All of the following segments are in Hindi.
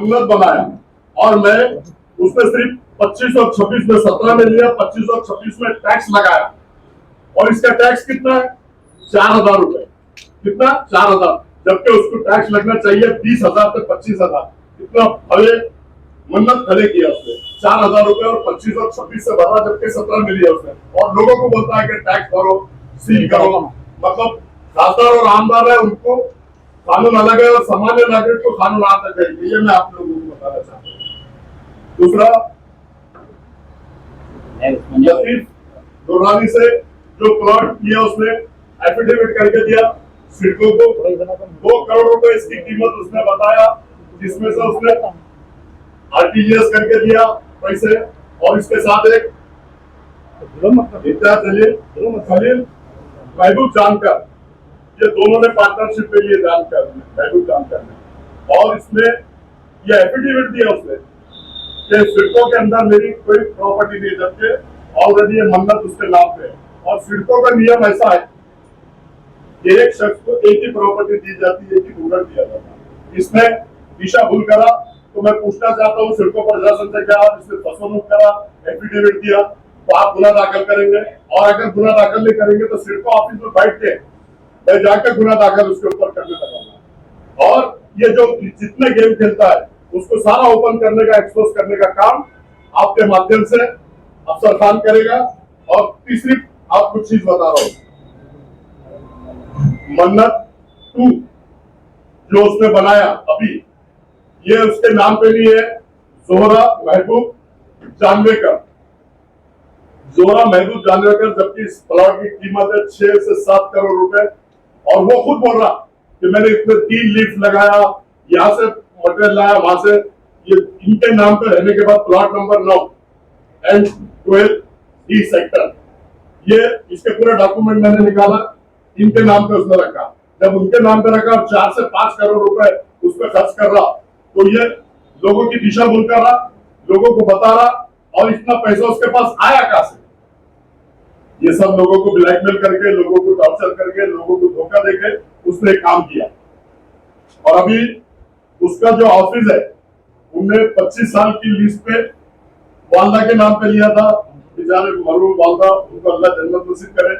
मन्नत बनाया और मैं उसमें सिर्फ 25 और 26 में 17 में लिया, 25 और 26 में टैक्स लगाया और इसका टैक्स कितना है 4,000 रुपए। कितना 4,000, जबकि उसको टैक्स लगना चाहिए 20,000 से 25,000। इतना भले मन्नत खड़े किया उसने 4,000 रुपए और 25 और 26 से भरा, जबकि 17 में लिया उसने और लोगों को बोलता है कि टैक्स भरो, सील करो। मतलब खासदार और आमदार है, उनको कानून अलग है और सामान्य नागरिक को कानून आता चाहिए। ये मैं आप लोगों को बताना चाहता हूँ। दूसरा, लतीफ दुर्रानी से जो प्लॉट किया उसने एफिडेविट करके दिया सिडको को, 2 करोड़ रुपए इसकी कीमत उसने बताया, जिसमें से उसने आरटीजीएस करके दिया पैसे और इसके साथ एक खलील महबूब जानकर, ये दोनों ने पार्टनरशिप में लिए जानकर महबूब जानकर ने, और इसमें ये एफिडेविट दिया उसने कि सिडको के अंदर मेरी कोई प्रॉपर्टी नहीं, जबकि ऑलरेडी ये मन्नत उसके नाम पे है। और सिडको का नियम ऐसा है कि एक शख्स को एक ही प्रॉपर्टी दी जाती है, एक ही भूखंड दिया जाता है। इसने दिशा भूल करा तो मैं पूछना चाहता हूँ सिडको प्रशासन से, क्या इसने फसवमुख करा, एफिडेविट दिया तो आप गुना दाखिल करेंगे? और अगर गुना दाखिल नहीं करेंगे तो सिडको ऑफिस में बैठ के मैं जाकर गुना दाखिल उसके ऊपर करने लगाऊंगा। और ये जो जितने गेम खेलता है उसको सारा ओपन करने का, एक्सपोज करने का काम आपके माध्यम से अफसर खान करेगा। और तीसरी आप कुछ चीज बता रहा हूं, मन्नत 2 जो उसने बनाया अभी, ये उसके नाम पे नहीं है, जोहरा महबूब जानवेकर, जोहरा महबूब जानवेकर, जबकि इस प्लॉट की कीमत है 6 से 7 करोड़ रुपए। और वो खुद बोल रहा कि मैंने इसमें 3 लीफ लगाया, यहां से मटेरियल लाया, वहां से, ये इनके नाम पे रहने के बाद plot number 9 and 12 D sector, ये इसके पूरे डॉक्यूमेंट मैंने निकाला, इनके नाम पे उसने रखा। जब उनके नाम पे रखा और 4 से 5 करोड़ रुपए उस पर खर्च कर रहा, तो ये लोगों की दिशा भूल कर रहा, लोगों को बता रहा, और इतना पैसा उसके पास आया कहां से? ये सब लोगों को ब्लैकमेल करके, लोगों को टॉर्चर करके, लोगों को धोखा देके उसने काम किया। और अभी उसका जो ऑफिस है, उनने 25 साल की लीज पे वालदा के नाम पे लिया था, बेचारे मरूम वालदा, उनको अल्लाह जन्नत नसीब करे।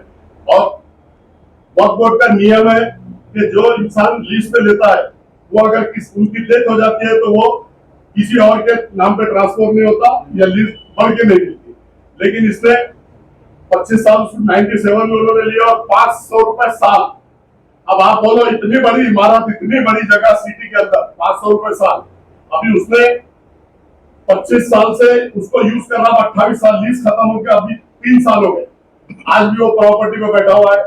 और वक्फ बोर्ड का नियम है कि जो इंसान लीज पे लेता है वो अगर उनकी डेथ हो जाती है तो वो किसी और के नाम पे ट्रांसफर नहीं होता या लीज बढ़ के नहीं मिलती। लेकिन इसने 25 साल 97 में उन्होंने लिया और 500 रुपए साल। अब आप बोलो, इतनी बड़ी इमारत, इतनी बड़ी जगह सिटी के अंदर 500 रुपए साल। अभी उसने 25 साल से उसको यूज कर रहा, 28 साल लीज खत्म हो गया, अभी 3 साल हो गए, आज भी वो प्रॉपर्टी पे बैठा हुआ है।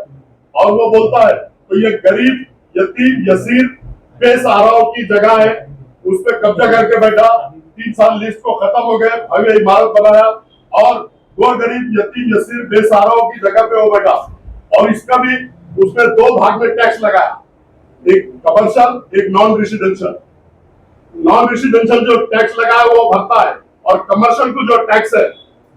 और वो बोलता है तो ये गरीब, यतीम, यसीर, बेसहाराओं की जगह है, उस पर कब्जा करके बैठा, 3 साल लीज को खत्म हो गए, भव्य इमारत बनाया और वो गरीब, यतीम, यसीर, बेसहाराओं की जगह पे वो बैठा। और इसका भी उसने 2 भाग में टैक्स लगाया, एक कमर्शियल, एक नॉन रेसिडेंशियल। नॉन रेसिडेंशियल जो टैक्स लगाया वो भरता है, और कमर्शियल को जो टैक्स है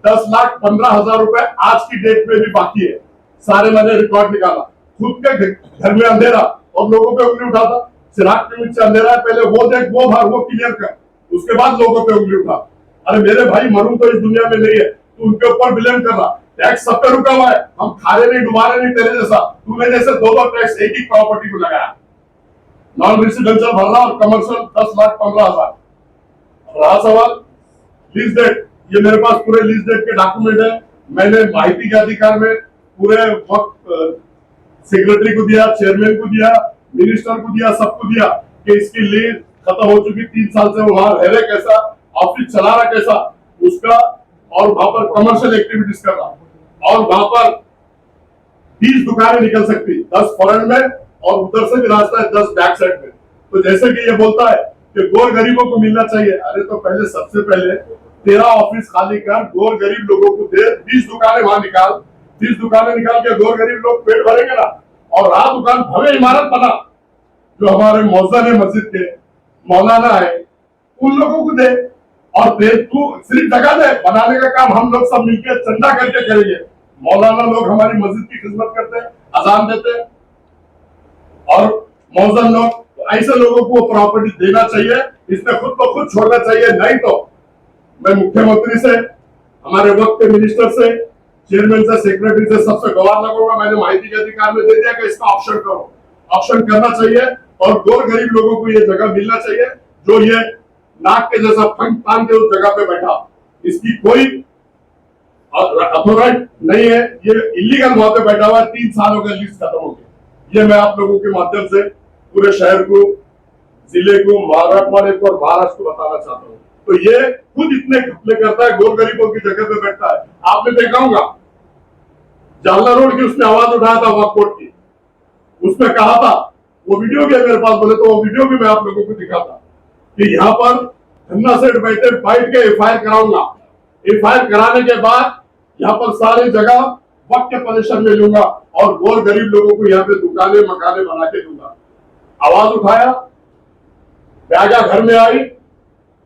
10,15,000 रुपए आज की डेट में भी बाकी है। सारे मैंने रिकॉर्ड निकाला, खुद के घर में अंधेरा और लोगों पे उंगली उठाता, चिराग के नीचे अंधेरा है, पहले वो देख, वो भर, वो क्लियर कर, उसके बाद लोगों पे उंगली उठा। अरे मेरे भाई, मरूं तो इस दुनिया में नहीं है, तू उनके ऊपर ब्लेम कर रहा। टैक्स सब पे रुका हुआ है, हम खा रहे नहीं, डुबा रहे नहीं तेरे जैसा। तूने जैसे 2 टैक्स एक ही प्रॉपर्टी को लगाया, नॉन रेसिडेंशियल भर रहा और कमर्शियल 10,15,000। रहा सवाल लीज डेट, ये मेरे पास पूरे लीज डेट के डॉक्यूमेंट है, मैंने माहिती के अधिकार में पूरे वक्त सेक्रेटरी को दिया, चेयरमैन को दिया, मिनिस्टर को दिया, सबको दिया कि इसकी लीज खत्म हो चुकी, 3 साल से वो वहां रह रहे कैसा, ऑफिस चला रहा कैसा उसका, और वहां पर कमर्शियल एक्टिविटीज कर रहा, और वहां पर 20 दुकानें निकल सकती, 10 फ्रंट में और उधर से भी रास्ता है 10 बैक साइड में। तो जैसे कि ये बोलता है कि गोर गरीबों को मिलना चाहिए, अरे तो पहले, सबसे पहले तेरा ऑफिस खाली कर, गोर गरीब लोगों को दे, 20 दुकानें वहां निकाल, 20 दुकानें निकाल के गोर गरीब लोग पेट भरेंगे ना। और रहा दुकान, भव्य इमारत बना, जो हमारे मौजन है मस्जिद के, मौलाना है, उन लोगों को दे। और तू सिर्फ जगह दे, बनाने का काम हम लोग सब मिलकर चंदा करके करेंगे। मौलाना लोग हमारी मस्जिद की खिदमत करते हैं, अजान देते हैं, और मौजन लोग ऐसे लोगों को प्रॉपर्टी देना चाहिए, इसने खुद को खुद छोड़ना चाहिए। नहीं तो मैं मुख्यमंत्री से, हमारे वक्त के मिनिस्टर से, चेयरमैन से, सेक्रेटरी से, सबसे गवाह लगाऊंगा। मैंने माहिती के अधिकार में दे दिया कि इसका ऑप्शन करो, ऑप्शन करना चाहिए और गोर गरीब लोगों को ये जगह मिलना चाहिए। जो ये नाक के जैसा फंक तान के उस जगह पे बैठा, इसकी कोई अथॉरिटी नहीं है, ये इलीगल वहां पे बैठा हुआ है। 3 साल हो गए, लीज खत्म हो गई। ये मैं आप लोगों के माध्यम से पूरे शहर को, जिले को, महाराष्ट्र को और महाराष्ट्र को बताना चाहता हूँ। तो ये खुद इतने घपले करता है, गोर गरीबों की जगह पे बैठता है। आपने देखा होगा जालना रोड की उसने आवाज उठाया था वक्फ बोर्ड की, उसने कहा था, वो वीडियो भी है मेरे पास, बोले तो वो वीडियो भी मैं आप लोगों को दिखाता कि यहाँ पर धन्ना सेठ बैठे, बैठ के एफआईआर कराऊंगा। एफआईआर कराने के बाद यहाँ पर सारी जगह वक्त के पोजीशन में लूंगा और गोर गरीब लोगों को यहाँ पे दुकानें मकाने बना के दूंगा। आवाज उठाया, बैगा घर में आई,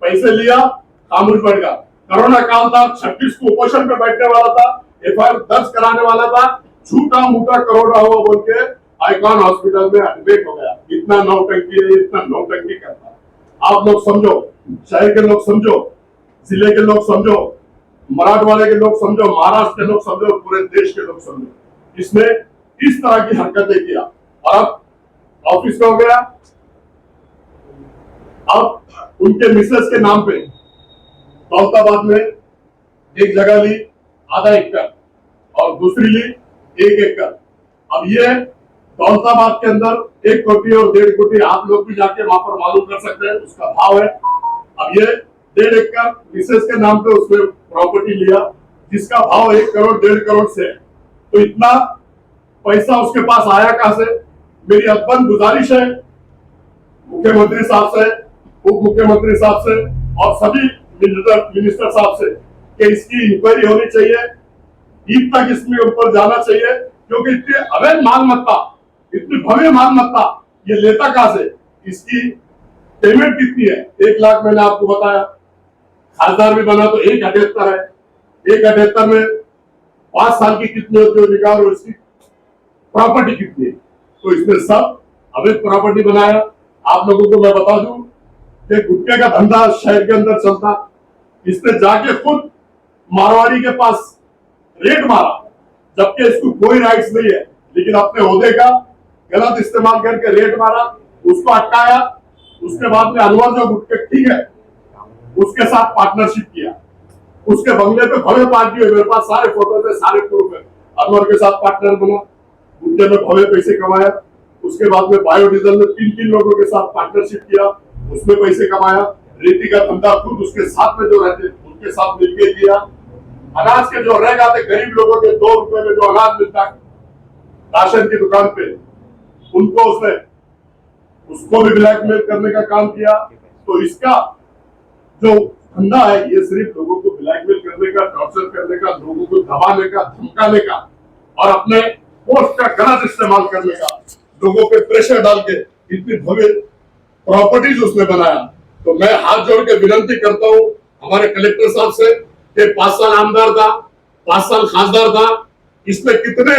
पैसे लिया, खामोश बैठ गया। कोरोना काल था, 26 को उपोषण पे बैठने वाला था, एफआईआर दर्ज कराने वाला था, झूठा मूठा करोड़ा हुआ बोल के आईकॉन हॉस्पिटल में एडमिट हो गया। इतना नौटंकी है, इतना नौटंकी करता है। आप लोग समझो, शहर के लोग समझो, जिले के लोग समझो, मराठवाड़े के लोग समझो, महाराष्ट्र के लोग समझो, पूरे देश के लोग समझो। इसने इस तरह की हरकतें किया और अब ऑफिस का हो गया। अब उनके मिसेस के नाम पे दौलताबाद में एक जगह ली 0.5 एकड़ और दूसरी ली 1 एकड़। अब ये दौलताबाद के अंदर 1 कोटी और 1.5 कोटी, आप लोग भी जाके वहां पर मालूम कर सकते हैं, उसका भाव है। अब ये 1.5 एकड़ मिसेस के नाम पे उसने प्रॉपर्टी लिया जिसका भाव 1 करोड़ 1.5 करोड़ से है। तो इतना पैसा उसके पास आया कहां से? मेरी अदबन गुजारिश है मुख्यमंत्री साहब से, उप मुख्यमंत्री साहब से और सभी मिनिस्टर साहब से कि इसकी इंक्वायरी होनी चाहिए, ईद तक इसमें ऊपर जाना चाहिए, क्योंकि इतनी अवैध मालमत्ता, इतनी भव्य मालमत्ता ये लेता कहां से? इसकी पेमेंट कितनी है? 1 लाख मैंने आपको बताया। खासदार भी बना तो 1.78 है। 1.78 में 5 साल की कितनी होती है निकाल, और इसकी प्रॉपर्टी कितनी है? तो इसने सब अवैध प्रॉपर्टी बनाया। आप लोगों को मैं बता दूं कि गुटखे का धंधा शहर के अंदर चलता, इसने जाके खुद मारवाड़ी के पास रेट मारा, जबकि इसको कोई राइट्स नहीं है, लेकिन अपने ओहदे का गलत इस्तेमाल करके रेट मारा, उसको अटकाया। उसके बाद में अनवर जो गुटखे ठीक है उसके साथ पार्टनरशिप किया, उसके बंगले पे भव्य पार्टी है, मेरे पास सारे फोटो है, सारे प्रूफ है। अनवर के साथ पार्टनर बना, गुटखे में भव्य पैसे कमाया। उसके बाद में बायोडीजल में 3 लोगों के साथ पार्टनरशिप किया, उसमें पैसे कमाया। रेती का धंधा खुद उसके साथ में जो रहते उनके साथ मिलकर किया। अनाज के जो रह जाते गरीब लोगों के 2 रुपए में जो अनाज मिलता राशन की दुकान पे, उनको उसको भी ब्लैकमेल करने का काम किया। तो इसका जो धंधा है ये सिर्फ लोगों को ब्लैकमेल करने का, टॉर्चर करने का, लोगों को दबाने का, धमकाने का और अपने पोस्ट का गलत इस्तेमाल करने का, लोगों पे प्रेशर डाल के इतनी भव्य प्रॉपर्टीज उसने बनाया। तो मैं हाथ जोड़ के विनती करता हूँ हमारे कलेक्टर साहब से कि 5 साल आमदार था, 5 साल खासदार था, इसने कितने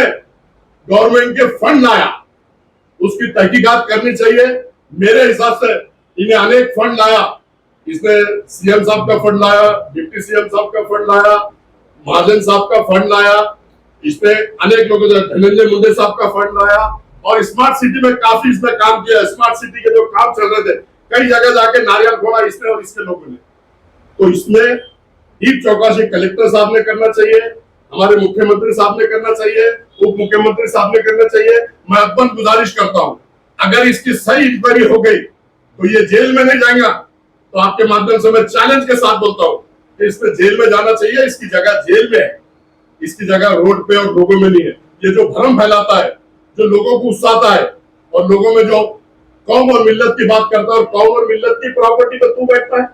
गवर्नमेंट के फंड लाया उसकी तहकीकात करनी चाहिए। मेरे हिसाब से इन्हें अनेक फंड लाया, इसने सीएम साहब का फंड लाया, डिप्टी सीएम साहब का फंड लाया, महाजन साहब का फंड लाया, इसने अनेक लोगों ने धनंजय मुंडे साहब का फंड लाया और स्मार्ट सिटी में काफी इसने काम किया। स्मार्ट सिटी के जो काम चल रहे थे कई जगह जाके नारियल फोड़ा इसने और इसके लोगों ने। तो इसमें डीप चौकसी कलेक्टर साहब ने करना चाहिए, हमारे मुख्यमंत्री साहब ने करना चाहिए, उप मुख्यमंत्री साहब ने करना चाहिए। मैं अदबन गुजारिश करता हूं अगर इसकी सही इंक्वायरी हो गई तो ये जेल में नहीं जाएगा। तो आपके माध्यम से मैं चैलेंज के साथ बोलता हूं कि इसमें जेल में जाना चाहिए। इसकी जगह जेल में है, इसकी जगह रोड पे और लोगों में नहीं है। ये जो भ्रम फैलाता है, जो लोगों को उकसाता है और लोगों में जो कौम और मिल्लत की बात करता है और कौम और मिल्लत की प्रॉपर्टी पे तू बैठता है,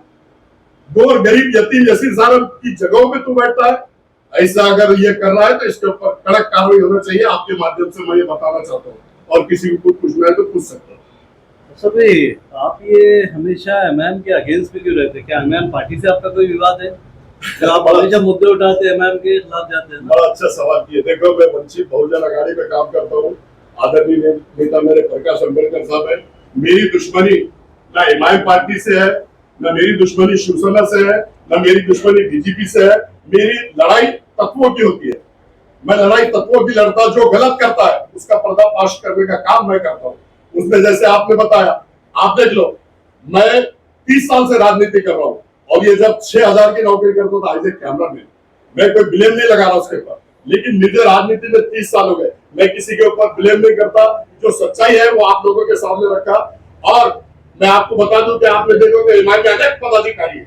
गोर गरीब यतीम यसीर साहब की जगहों पे तू बैठता है। ऐसा अगर ये कर रहा है तो इसके ऊपर कड़क कार्रवाई होना चाहिए। आपके माध्यम से मैं ये बताना चाहता हूँ और किसी को कुछ पूछना है तो पूछ सकता हूँ। सर भाई, आप ये हमेशा एमएम के अगेंस्ट में क्यों रहते हैं? क्या एमएम पार्टी से आपका कोई विवाद है? क्या आप हमेशा मुद्दे उठाते हैं एमएम के खिलाफ जाते हैं? बड़ा अच्छा सवाल किए। देखो, मैं वंचित बहुजन अघाड़ी में काम करता हूँ। आदरणीय नेता मेरे प्रकाश अम्बेडकर साहब है, मेरी दुश्मनी ना एमआईएम पार्टी से है, ना मेरी दुश्मनी शिवसेना से है, ना मेरी दुश्मनी बीजेपी से है। मेरी लड़ाई तत्वों की होती है। मैं लड़ाई तत्वों की लड़ता, जो गलत करता है उसका पर्दाफाश करने का काम मैं करता हूँ। उसमें जैसे आपने बताया, आप देख लो, मैं 30 साल से राजनीति कर रहा हूँ और ये जब 6,000 की नौकरी करता था एज ए कैमरामैन, मैं कोई ब्लेम नहीं लगा रहा उसके ऊपर, लेकिन मुझे राजनीति में 30 साल हो गए, मैं किसी के ऊपर ब्लेम नहीं करता। जो सच्चाई है वो आप लोगों के सामने रखा। और मैं आपको बता दूं कि आपने देखोगे एमआई में अनेक पदाधिकारी है,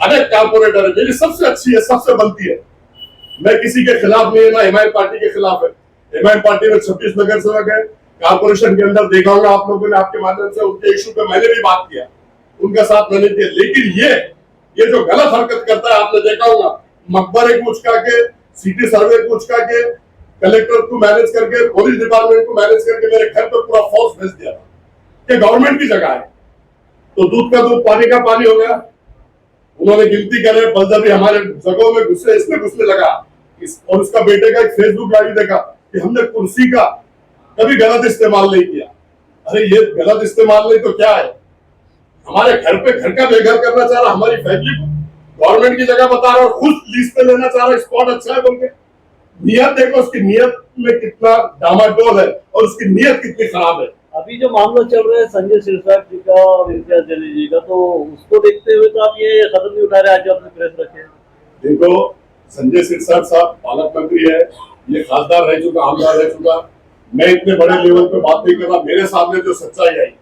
अनेक कारपोरेटर है, मेरी सबसे अच्छी है, सबसे बनती है। मैं किसी के खिलाफ नहीं है, ना एमआई पार्टी के खिलाफ है। एमआई पार्टी में 26 नगर सेवक है। कारपोरेशन के अंदर देखा होगा आप लोगों ने, आपके माध्यम से उनके इशू पे मैंने भी बात किया, उनका साथ मैंने दिया। लेकिन ये जो गलत हरकत करता है, आपने देखा होगा, मकबरे को उचका के, सिटी सर्वे को उचका के, कलेक्टर को मैनेज करके, पुलिस डिपार्टमेंट को मैनेज करके मेरे घर पे पूरा फोर्स भेज दिया था कि गवर्नमेंट की जगह है, तो दूध का दूध पानी का पानी हो गया। उन्होंने गिनती करे, बलजबरी हमारे जगहों में घुसने, इसमें घुसने लगा। और उसका बेटे का एक फेसबुक लाइव देखा कि हमने कुर्सी का कभी गलत इस्तेमाल नहीं किया। अरे ये गलत इस्तेमाल नहीं तो क्या है? हमारे घर पे घर का बेघर करना चाह रहा, हमारी फैमिली को गवर्नमेंट की जगह बता रहा और खुद लिस्ट पे लेना चाह रहा, स्पॉट अच्छा है बोल के। नियत देखो, उसकी नियत में कितना डामाडोल है और उसकी नियत कितनी खराब है। अभी जो मामला चल रहा है संजय सिरसाट जी का और इम्तियाज जलील जी का, तो उसको देखते हुए तो आप ये कदम नहीं उठा रहे, आज आपने प्रेस रखे। देखो, संजय सिरसाट साहब पालक मंत्री है, ये खासदार रह चुका, आमदार रह चुका। मैं इतने बड़े लेवल पे बात नहीं कर रहा। मेरे सामने जो सच्चाई आई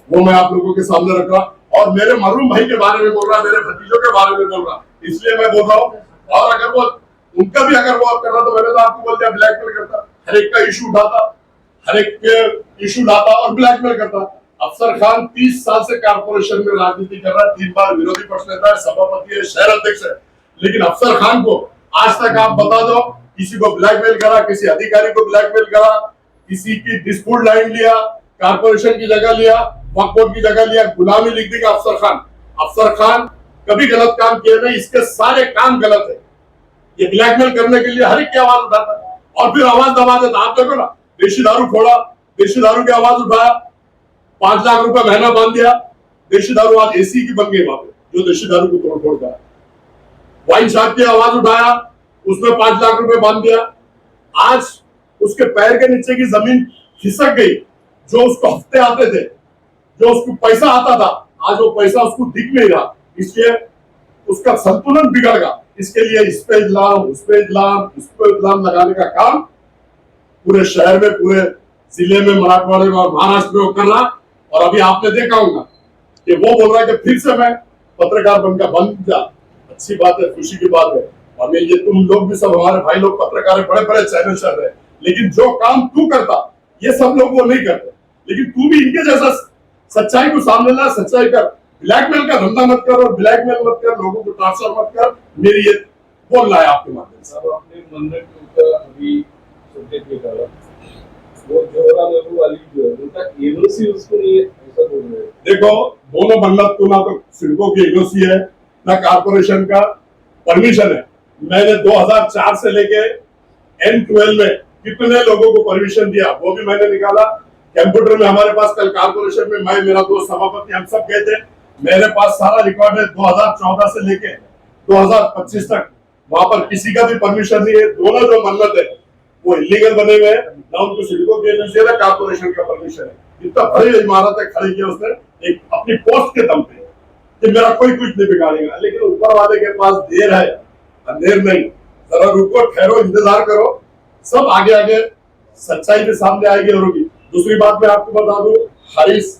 वो मैं आप लोगों के सामने रख रहा, और मेरे मरहूम भाई के बारे में बोल रहा, मेरे भतीजों के बारे में बोल रहा, इसलिए मैं बोल रहा हूँ। और अगर वो उनका भी अगर वो कर रहा तो मैंने तो आपको बोल दिया ब्लैकमेल करता, हर एक का इशू उठाता, हर एक के इशू लाता और ब्लैकमेल करता। अफसर खान 30 साल से कारपोरेशन में राजनीति कर रहा है, 3 बार विरोधी पक्ष नेता है, सभापति है, शहर अध्यक्ष है, लेकिन अफसर खान को आज तक आप बता दो किसी को ब्लैकमेल करा, किसी अधिकारी को ब्लैकमेल करा, किसी की डिस्प्यूट लाइन लिया, कारपोरेशन की जगह लिया, वक्फ बोर्ड की जगह लिया, गुलामी लिख देगा अफसर खान। अफसर खान कभी गलत काम किए नहीं, इसके सारे काम गलत है। ये ब्लैकमेल करने के लिए हर एक की आवाज उठाता है और फिर आवाज दबा देता। आप देखो ना, देशी दारू फोड़ा, देशी दारू की आवाज उठाया, 5 लाख रुपए महीना बांध दिया, देशी दारू आज एसी की बन गई वहां पे, जो देशी दारू को तोड़ फोड़ता है। वाइन शॉप की आवाज उठाया, उसमें 5 लाख रुपए बांध दिया। आज उसके पैर के नीचे की जमीन खिसक गई। जो उसको हफ्ते आते थे, जो उसको पैसा आता था, आज वो पैसा उसको दिख नहीं रहा, इसलिए उसका संतुलन बिगड़ गया। इसके लिए इस पे इल्जाम, उस पे इल्जाम, इस पे इल्जाम लगाने का काम पूरे शहर में, पूरे जिले में, मराठवाड़े में और महाराष्ट्र में वो कर रहा। और अभी आपने देखा होगा कि वो बोल रहा है कि फिर से मैं पत्रकार बनकर बन जा। अच्छी बात है, खुशी की बात है। और ये तुम लोग भी सब, हमारे भाई लोग पत्रकार है, बड़े बड़े चैनल चल रहे हैं, लेकिन जो काम तू करता ये सब लोग वो नहीं करते। लेकिन तू भी इनके जैसा सच्चाई को सामने ला, सच्चाई कर, ब्लैकमेल का धंधा मत कर और ब्लैकमेल मत कर, लोगों को ट्रांसफर मत कर। मेरी ये बोल रहा है आपके माध्यम से। अपने मंदिर के ऊपर अभी संकेत भी डाला, वो जोहरा महबूब वाली जो है उनका एनओसी उसको नहीं है, ऐसा बोल रहे हैं। देखो, दोनों मन्नत को ना तो सिडको की एनओसी है, ना कारपोरेशन का परमिशन है। मैंने 2004 से लेके N12 में कितने लोगों को परमिशन दिया वो भी मैंने निकाला। कंप्यूटर में हमारे पास कल कारपोरेशन में मैं, मेरा दोस्त सभापति, हम सब गए थे। मेरे पास सारा रिकॉर्ड है 2014 से लेके 2025 तक। वहां पर किसी का भी परमिशन नहीं है। दोनों जो मन्नत है वो इलीगल बने हुए हैं, ना उनको सिडको की एजेंसी है, ना कारपोरेशन का परमिशन है। इतना बड़ी इमारत है खड़ी की उसने एक अपनी पोस्ट के दम पे कि मेरा कोई कुछ नहीं बिगाड़ेगा। लेकिन ऊपर वाले के पास देर है, अंधेर नहीं। जरा रुको, ठहरो, इंतजार करो, सब आगे आगे सच्चाई के सामने आएगी और होगी। दूसरी बात मैं आपको बता दूं, हारिस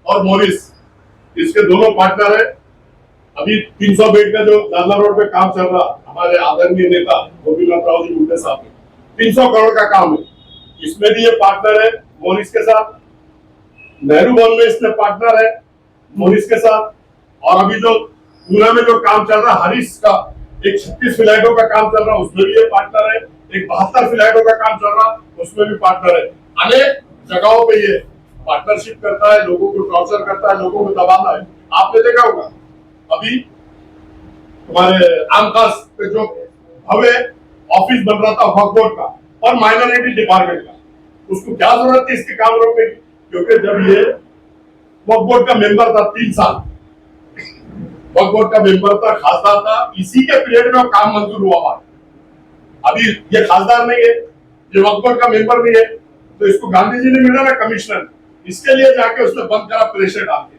और मोरिस इसके दोनों पार्टनर है। अभी 300 बेड का जो दादरा रोड पे काम चल रहा, हमारे आदरणीय नेता गोपीनाथ राव जी मुंडे साहब, 300 करोड़ का काम है, इसमें भी ये पार्टनर है मोरिस के साथ। नेहरू भवन में इसमें पार्टनर है मोरिस के साथ। और अभी जो पूना में जो काम चल रहा हारिस का, एक 36 फ्लैटों का काम चल रहा, उसमें भी ये पार्टनर है। एक 72 फ्लैटों का काम चल रहा, उसमें भी पार्टनर है। अनेक जगहों पे ये पार्टनरशिप करता है, लोगों को टॉर्चर करता है, लोगों को दबाना है। आपने देखा होगा अभी हमारे आमखास पे जो भव्य ऑफिस बन रहा था वक्फ बोर्ड का और माइनॉरिटी डिपार्टमेंट का, उसको क्या जरूरत थी इसके काम रोकने की? क्योंकि जब ये वक्फ बोर्ड का मेंबर था 3 साल, वक्फ बोर्ड का मेंबर था, खासदार था। इसी के पीरियड में काम मंजूर हुआ हमारा। अभी ये खासदार नहीं है, ये वक्फ बोर्ड का मेंबर नहीं है, तो इसको गांधी जी ने मिला ना कमिश्नर, इसके लिए जाके उसने बंद करा प्रेशर डाल के।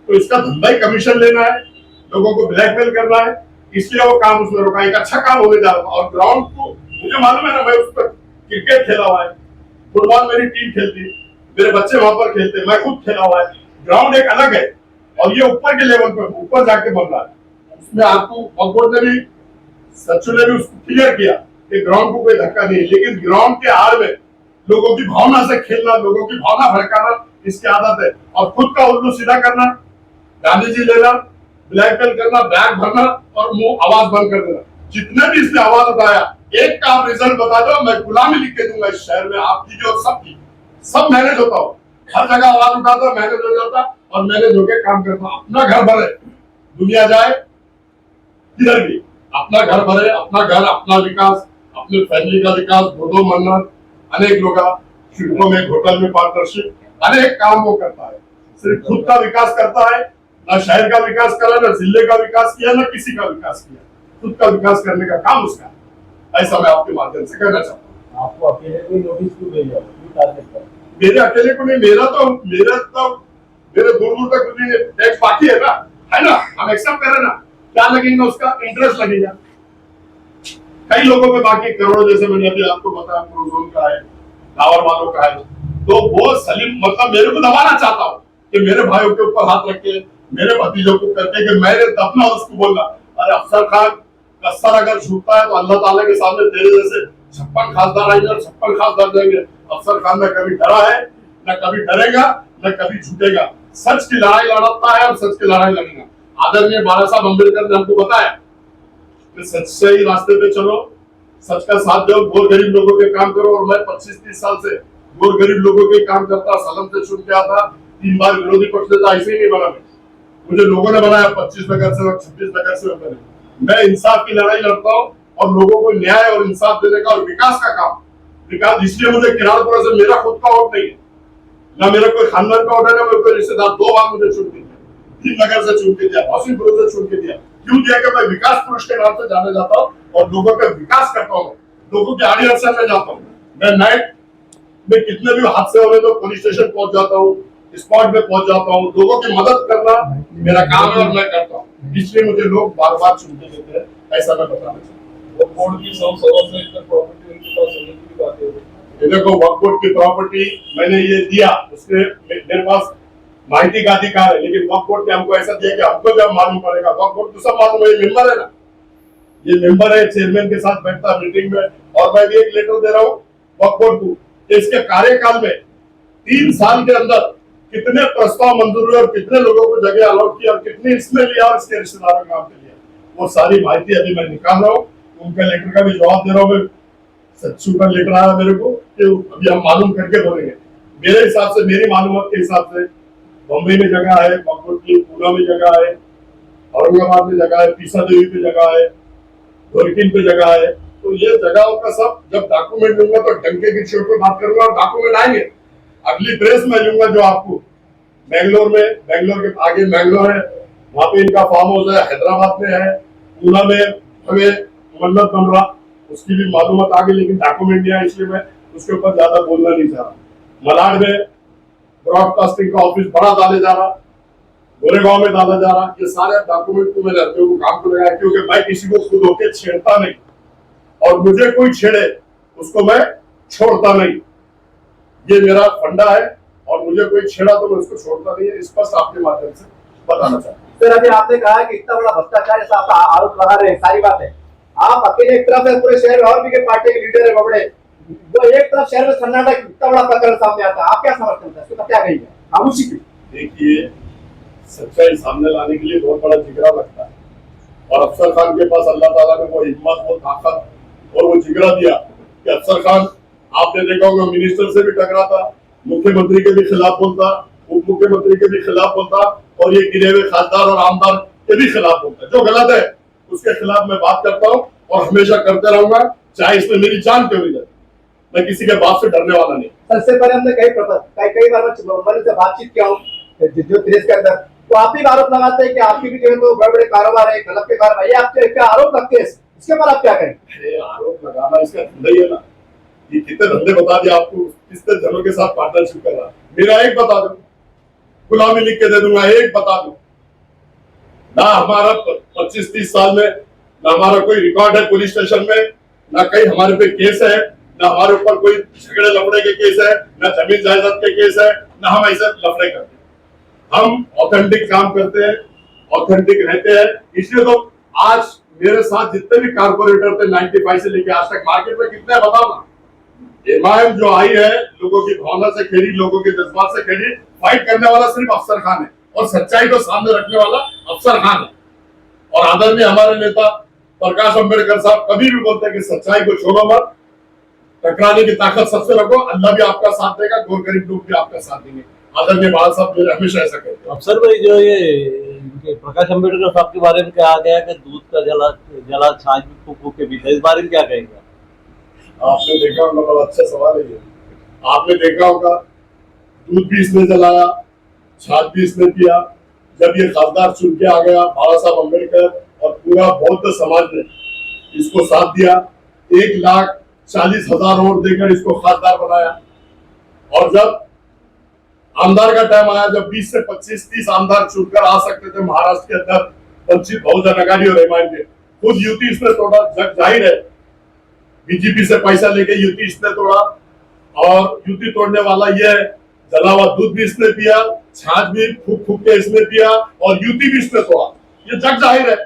तो इसका धंधा ही कमीशन लेना है, लोगों को ब्लैकमेल करना है, इसलिए वो काम उसमें रोका। एक अच्छा काम होने जा रहा था। और ग्राउंड को मुझे मालूम है ना, मैं उस पर क्रिकेट खेला हुआ है, फुटबॉल मेरी टीम खेलती, मेरे बच्चे वहां पर खेलते, मैं खुद खेला हुआ है। ग्राउंड एक अलग है और ये ऊपर के लेवल पर ऊपर जाके बन रहा है। उसमें आपको वक्फ बोर्ड ने भी, सचिव ने भी उसको क्लियर किया कि ग्राउंड को कोई धक्का नहीं है, लेकिन ग्राउंड के आड़ में लोगों की भावना से खेलना, लोगों की भावना भड़काना, इसकी आदत है। और खुद का उल्लू सीधा करना, गांधी जी लेना, ब्लैकमेल करना, बैग भरना और मुंह आवाज बंद कर देना। जितने भी इसने आवाज उठाया, एक का आप रिजल्ट बता दो, मैं गुलामी लिख के दूंगा इस शहर में, आपकी जो सबकी, सब मैनेज होता हो, हर जगह आवाज उठाता, मैनेज हो जाता और मैनेज होकर काम करता। अपना घर भरे, दुनिया जाए किधर भी, अपना घर भरे, अपना घर, अपना विकास, अपने फैमिली का विकास, दो मन्नत, अनेक लोग शिल्पों में, होटल में पार्टनरशिप, अनेक काम वो करता है। सिर्फ खुद का विकास करता है, ना शहर का विकास करा, ना जिले का विकास किया, ना किसी का विकास किया। खुद का विकास करने का काम उसका है। ऐसा मैं आपके माध्यम से कहना चाहता हूँ। आपको अकेले कोई नोटिस क्यों भेजा, क्यों टारगेट कर? मेरे अकेले को नहीं, मेरे दूर दूर तक टैक्स बाकी है ना, हम एक्सेप्ट करें ना, क्या लगेगा उसका, इंटरेस्ट लगेगा। कई लोगों पे बाकी करोड़ों, जैसे मैंने अभी आपको बताया, प्रोजोन का है, टावर वालों का है। तो वो सलीम मतलब मेरे को दबाना चाहता हूँ कि मेरे भाइयों के ऊपर हाथ रख के, मेरे भतीजों को करके कि मैंने दबना, उसको बोलना। अरे अफसर खान कसर अगर छूटता है तो अल्लाह ताला के सामने तेरे जैसे 56 खासदार आएंगे और 56 खासदार जाएंगे। अफसर खान न कभी डरा है, न कभी डरेगा, न कभी झूठेगा। सच की लड़ाई लड़ता है और सच की लड़ाई लड़ेगा। आदरणीय बाबा साहब अम्बेडकर ने हमको बताया कि सच से ही रास्ते पे चलो, सच का साथ दो, गोर गरीब लोगों के काम करो। और मैं 25-30 साल से गोर गरीब लोगों के काम करता, सलम से चुन के आता, 3 बार विरोधी पक्ष नेता, ऐसे ही नहीं बना मुझे लोगों ने बनाया, 25 नगर से 26 नगर से बने। मैं इंसाफ की लड़ाई लड़ता हूँ और लोगों को न्याय और इंसाफ देने का और विकास का काम। विकास इसलिए मुझे किराड़पुरा से मेरा खुद का वोट नहीं है, ना मेरा कोई खानदान का वोट है, ना मेरे कोई रिश्तेदार। 2 बार मुझे चुन के दिया, 3 नगर से चुन के दिया, हौसीपुर से चुन के दिया। क्यों दिया? कि मैं विकास पुरुष के नाम से जाने जाता हूँ और लोगों का विकास करता हूँ, लोगों की आड़ी अड़चन में जाता हूँ। मैं नाइट में कितने भी हादसे हो रहे तो पुलिस स्टेशन पहुंच जाता हूँ, स्पॉट पे पहुंच जाता हूँ। लोगों की मदद करना मेरा काम है और मैं करता हूँ, इसलिए मुझे लोग बार बार चुनते देते हैं। ऐसा मैं बताना चाहता हूँ। वो बोर्ड की 100 से इतना प्रॉपर्टी उनके पास होने की बात है। देखो, वक्फ बोर्ड की प्रॉपर्टी मैंने ये दिया, उसके मेरे पास माहिती का अधिकार है, लेकिन वक्फ बोर्ड ने हमको ऐसा दिया कि हमको जब मालूम पड़ेगा, वक्फ बोर्ड तो सब मालूम है, ये मेंबर है ना, ये मेंबर है, चेयरमैन के साथ बैठता मीटिंग में। और मैं भी एक लेटर दे रहा हूँ वक्फ बोर्ड को, इसके कार्यकाल में 3 साल के अंदर कितने प्रस्ताव मंजूर हुए और कितने लोगों को जगह अलॉट की और कितनी इसमें लिया और इसके रिश्तेदारों काम के लिए, वो सारी माहिती अभी मैं निकाल रहा हूँ। उनका लेटर का भी जवाब दे रहा हूँ। मैं सचिव का लेटर आया मेरे को कि अभी हम मालूम करके बोलेंगे। मेरे हिसाब से, मेरी मालूमात के हिसाब से, बम्बई में जगह है वक्फ बोर्ड की, पूना में जगह है, औरंगाबाद में जगह है, पीसा देवी पे जगह है, धोरकिन पे जगह है। तो ये जगहों का सब जब डॉक्यूमेंट लूंगा तो डंके की चोट पे बात करूंगा और डॉक्यूमेंट आएंगे। अगली प्रेस में लूंगा जो आपको बेंगलोर में, बेंगलोर के आगे बेंगलोर है, वहां पे इनका फार्म हाउस है, हैदराबाद में है, पूना में हमें मन्नत बन रहा, उसकी भी मालूमात आ गई, लेकिन डॉक्यूमेंट नहीं आया, इसलिए मैं उसके ऊपर ज्यादा बोलना नहीं चाह रहा। मलाड में ब्रॉडकास्टिंग का ऑफिस बड़ा डाले जा रहा, गोरेगांव में डाला जा रहा। ये सारे डॉक्यूमेंट को मैंने अपने काम को लगाया, क्योंकि मैं किसी को खुद होकर छेड़ता नहीं और मुझे कोई छेड़े उसको मैं छोड़ता नहीं। ये मेरा फंडा है और मुझे कोई छेड़ा तो मैं उसको छोड़ता नहीं है। स्पष्ट आपके माध्यम से बताना चाहता हूँ। सर, अभी आपने कहा कि इतना बड़ा भ्रष्टाचार जैसा आप आरोप लगा रहे हैं, सारी बात है। आप अकेले एक तरफ है, पूरे शहर में और भी पार्टी के लीडर है बड़े, जो एक तरफ शहर में सन्नाटा, इतना बड़ा प्रकरण सामने आता है, आप क्या समझते हैं? इसको क्या कहेंगे खामोशी की? देखिए, सच्चाई सामने लाने के लिए बहुत बड़ा जिगरा लगता है और अफसर खान के पास अल्लाह ताला ने वो हिम्मत, वो ताकत और वो जिगरा दिया कि अफसर खान, आपने देखा होगा, मिनिस्टर से भी टकराता, मुख्यमंत्री के भी खिलाफ बोलता, उप मुख्यमंत्री के भी खिलाफ बोलता और ये गिरे हुए खासदार और आमदार के भी खिलाफ बोलता है। जो गलत है उसके खिलाफ मैं बात करता हूँ और हमेशा करते रहूंगा, चाहे इसमें मेरी जान क्यों नहीं जाए। मैं किसी के बात से डरने वाला नहीं। सबसे पहले हमने कई बार मन से बातचीत किया हूँ, जो प्रेस के अंदर, तो आप भी आरोप लगाते हैं कि आपकी भी जो है तो बड़े बड़े कारोबार है, गलत के कारोबार, ये आपके क्या आरोप लगते हैं, इसके ऊपर आप क्या कहें? अरे आरोप लगाना इसका धंधा ही है ना। ये कितने धंधे बता दिया आपको, कितने जनों के साथ पार्टनरशिप कर रहा है। मेरा एक बता दो, गुलामी लिख के दे दूंगा, एक बता दो ना। हमारा 25-30 साल में ना हमारा कोई रिकॉर्ड है पुलिस स्टेशन में, ना कहीं हमारे पे केस है, ना हमारे ऊपर कोई झगड़े लफड़े के केस है, ना जमीन जायदाद के केस है, ना हम ऐसे लफड़े करते हैं। हम ऑथेंटिक काम करते हैं, ऑथेंटिक रहते हैं। इसलिए तो आज मेरे साथ जितने भी कारपोरेटर थे 95 से लेके आज तक मार्केट में कितने हैं बताओ ना। एमआईएम जो आई है, लोगों की भावना से खेली, लोगों के जज्बात से खेली। फाइट करने वाला सिर्फ अफसर खान है और सच्चाई को सामने रखने वाला अफसर खान है। और आदरणीय हमारे नेता प्रकाश अंबेडकर साहब कभी भी बोलते हैं कि सच्चाई को छोड़ो मत, टकराने की ताकत सबसे रखो, अल्लाह भी आपका साथ देगा, गोर गरीब लोग भी आपका साथ देंगे। आदरणीय बाल साहब मेरे हमेशा ऐसा कहते हैं। अफसर भाई, जो ये इनके प्रकाश अंबेडकर साहब के बारे में कहा गया कि दूध का जला छाछ भी फूक फूक के पीता है, इस बारे में क्या कहेंगे? आपने देखा होगा, बड़ा अच्छा सवाल है ये। आपने देखा होगा दूध भी इसने जलाया, छाछ भी इसने पिया। जब ये खासदार चुन के आ गया बाबा साहब अम्बेडकर और पूरा बौद्ध समाज ने इसको साथ दिया, 1,40,000 वोट देकर इसको खासदार बनाया। और जब आमदार का टाइम आया, जब 20 से 25-30 आमदार चुनकर आ सकते थे महाराष्ट्र के अंदर, वंचित बहुजन आघाड़ी और एमआईएम के, खुद युति इसने तोड़ा। जग जाहिर है, बीजेपी से पैसा लेके युति इसने तोड़ा। और युति तोड़ने वाला ये है, जला हुआ दूध भी इसने पिया, छाछ भी फूक फूक के इसने पिया, और युति भी इसने तोड़ा। ये जग जाहिर है।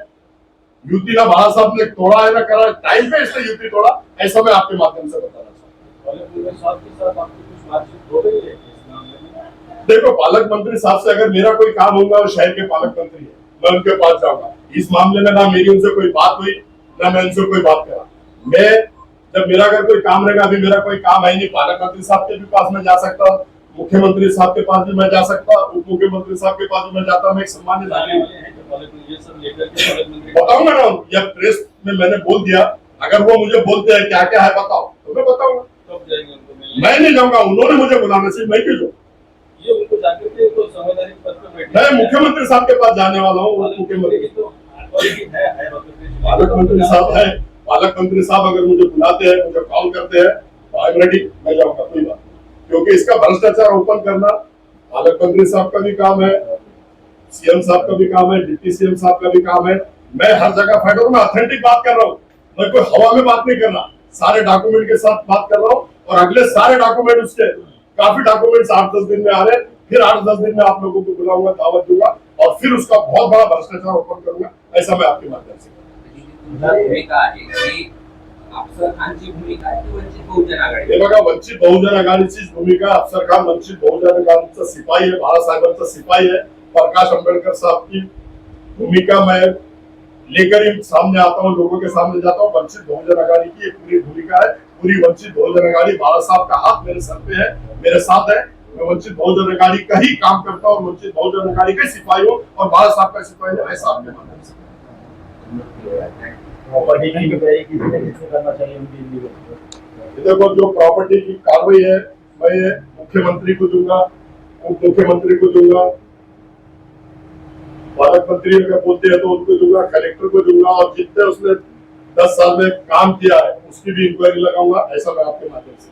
युति ना बाबा साहब ने तोड़ा है ना करा, टाइम पे इसने युति तोड़ा। ऐसा मैं आपके माध्यम से बताना चाहता हूँ। देखो, पालक मंत्री साहब से अगर मेरा कोई काम होगा, वो शहर के पालक मंत्री है, मैं उनके पास जाऊंगा। इस मामले में ना मेरी उनसे कोई बात हुई, ना मैं उनसे कोई बात करा। मैं जब मेरा अगर कोई काम रहेगा, अभी मेरा कोई काम है नहीं, पालक मंत्री साहब के भी पास में जा सकता हूँ, मुख्यमंत्री साहब के पास भी मैं जा सकता, उप मुख्यमंत्री साहब के पास भी मैं जाता हूँ। मैं एक सम्मानित बताऊंगा ना, या प्रेस में मैंने बोल दिया, अगर वो मुझे बोलते हैं क्या क्या है बताओ, तो मैं बताऊंगा। मैं नहीं जाऊंगा, उन्होंने मुझे बुलाना चाहिए, मैं क्यों जाऊँ? मैं मुख्यमंत्री साहब के पास जाने वाला हूँ। मुख्यमंत्री पालक मंत्री साहब है, पालक मंत्री साहब अगर मुझे बुलाते हैं, मुझे कॉल करते हैं, तो आई एम रेडी, मैं जाऊंगा, कोई बात नहीं। क्योंकि इसका भ्रष्टाचार ओपन करना पालक मंत्री साहब का भी काम है, सीएम साहब का भी काम है, डिप्टी सीएम साहब का भी काम है। मैं हर जगह फाइट करूँ, मैं ऑथेंटिक बात कर रहा हूँ, मैं कोई हवा में बात नहीं कर रहा, सारे डॉक्यूमेंट के साथ बात कर रहा हूँ। और अगले सारे डॉक्यूमेंट, उसके काफी डॉक्यूमेंट्स 8-10 दिन में आ रहे हैं, फिर 8-10 दिन में आप लोगों को बुलाऊंगा, दावत दूंगा, और फिर उसका बहुत बड़ा भ्रष्टाचार ओपन करूंगा। ऐसा मैं आपके माध्यम से अफसर खानची भूमिका आहे की वंचित बहुजन आघाडी? हे बघा, वंचित बहुजन आघाडीची भूमिका, अफसर खान वंचित बहुजन आघाडीचा सिपाही है, बाळासाहेबांचा सिपाही है। प्रकाश अंबेडकर साहब की भूमिका मैं लेकर ही सामने आता हूँ, लोगों के सामने जाता हूँ। वंचित बहुजन आघाड़ी की एक पूरी भूमिका है, पूरी वंचित बहुजन आघाड़ी, बाला साहब का हाथ मेरे सर पे है, मेरे साथ है। मैं वंचित बहुजन आघाड़ी का ही काम करता हूँ, वंचित बहुजन आघाड़ी का सिपाही हूँ, और बाला साहब का सिपाही है। ऐसा आपके माध्यम से प्रॉपर्टी की इंक्वायरी किसी तरीके से करना चाहिए उनकी। देखो, जो प्रॉपर्टी की कार्रवाई है, मैं मुख्यमंत्री को दूंगा, उप मुख्यमंत्री को दूंगा, पालक मंत्री अगर बोलते हैं तो उनको दूंगा, कलेक्टर को दूंगा, और जितने उसने 10 साल में काम किया है उसकी भी इंक्वायरी लगाऊंगा। ऐसा मैं आपके माध्यम से